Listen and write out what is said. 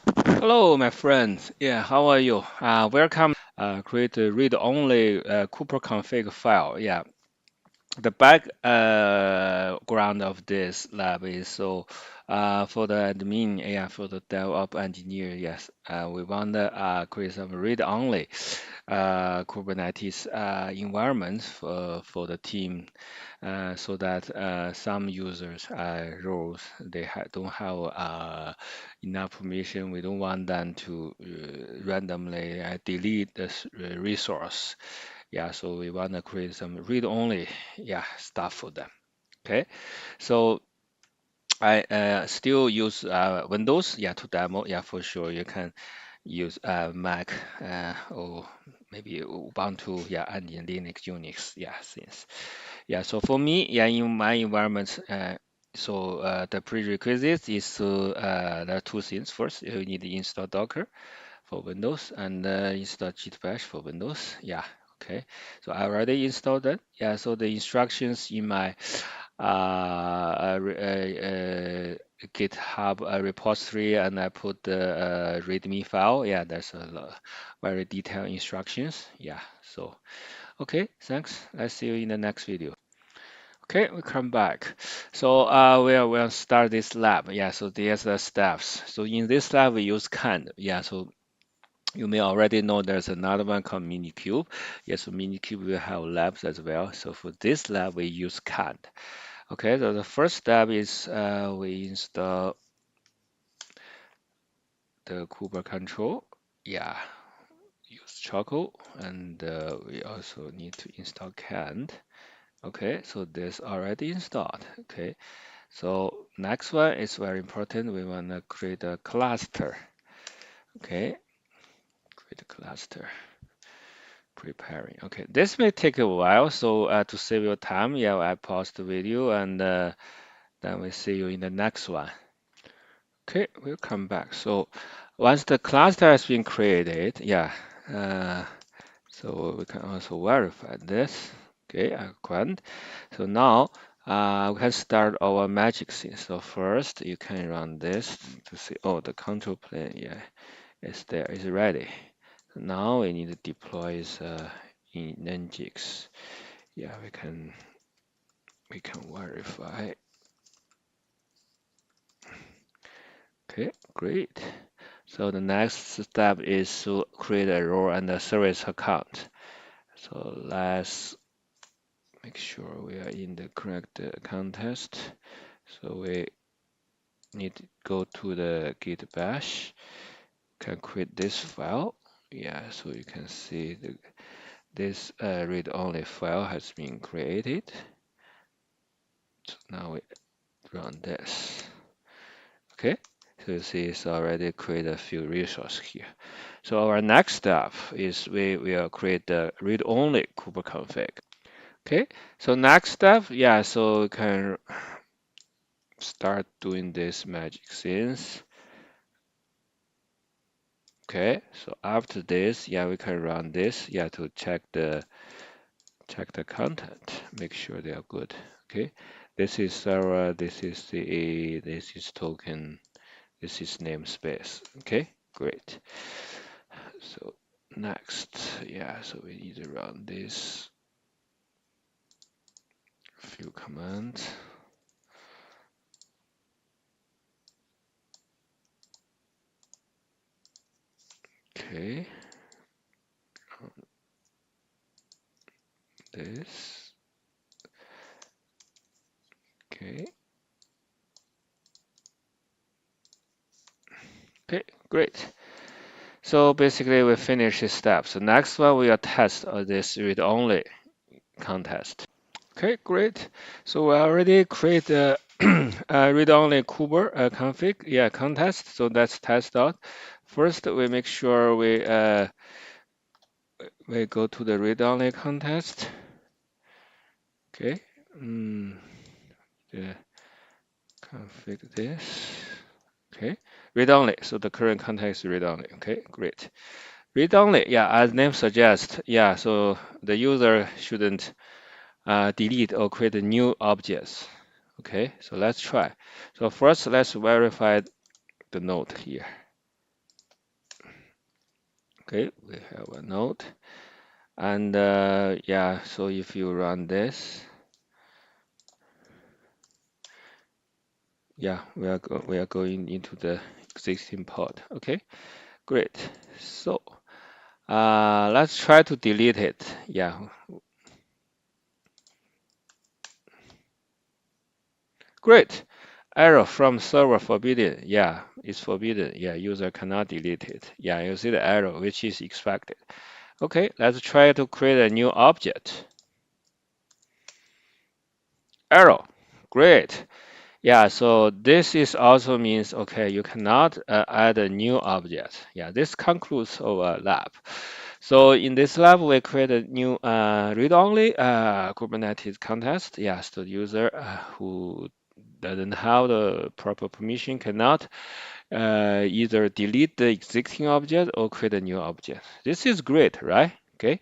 Hello, my friends. Yeah, how are you? Welcome. Create a read-only Kuberconfig file. Yeah, the background of this lab is for the admin, yeah, for the DevOps engineer, yes, we want to create some read-only Kubernetes environment for the team, so that some users roles they don't have enough permission. We don't want them to randomly delete this resource. Yeah, so we want to create some read-only, yeah, stuff for them. Okay, so I still use Windows, yeah, to demo. Yeah, for sure. You can use Mac or maybe Ubuntu, yeah, and in Linux, Unix, yeah, since. Yeah, so for me, yeah, in my environment, the prerequisite is there are two things. First, you need to install Docker for Windows and install Git Bash for Windows. Yeah, okay. So I already installed that. Yeah, so the instructions in my GitHub repository, and I put the README file. Yeah, there's very detailed instructions. Yeah, so okay, thanks. I'll see you in the next video. Okay, we come back. So we'll start this lab. Yeah, so there's the steps. So in this lab we use kind. Yeah, so you may already know there's another one called Minikube. Yes, so Minikube will have labs as well. So for this lab we use kind. Okay, so the first step is we install the Kubecontrol. Yeah, use Choco, and we also need to install canned. Okay, so this already installed. Okay, so next one is very important. We want to create a cluster. Okay, create a cluster. Preparing. Okay, this may take a while, so to save your time, yeah, I pause the video and then we see you in the next one. Okay, we'll come back. So once the cluster has been created, yeah, uh, so we can also verify this. Okay, I can. So now we can start our magic scene. So first you can run this to see, oh, the control plane, yeah, is there, is ready. So now we need to deploy in Nginx. Yeah, we can verify. Okay, great. So the next step is to create a role and a service account. So let's make sure we are in the correct context. So we need to go to the git bash, can create this file. Yeah, so you can see this read-only file has been created. So now we run this. Okay, so you see it's already created a few resources here. So our next step is we will create the read-only Kubeconfig. Okay, so next step, yeah, so we can start doing this magic scenes. Okay, so after this, yeah, we can run this, yeah, to check the content, make sure they are good. Okay, this is server, this is this is token, this is namespace. Okay, great. So next, yeah, so we need to run this few commands. Okay, this. Okay. Okay, great. So basically we finish this step. So next one we will test this read-only contest. Okay, great. So we already create a, a read-only Kuber config, yeah, contest. So let's test out. First, we make sure we go to the read-only contest. Okay. Yeah. Config this. Okay. Read-only. So the current context is read-only. Okay, great. Read-only, yeah, as name suggests, yeah, so the user shouldn't delete or create new objects. Okay, so let's try. So first, let's verify the node here. Okay, we have a node. And yeah, so if you run this, yeah, we are going into the existing pod. Okay, great. So let's try to delete it. Yeah, great. Error from server forbidden. Yeah, it's forbidden. Yeah, user cannot delete it. Yeah, you see the error, which is expected. Okay, let's try to create a new object. Error. Great. Yeah, so this is also means, okay, you cannot add a new object. Yeah, this concludes our lab. So in this lab, we create a new read-only Kubernetes context. Yes, the user who doesn't have the proper permission cannot either delete the existing object or create a new object. This is great, right? Okay.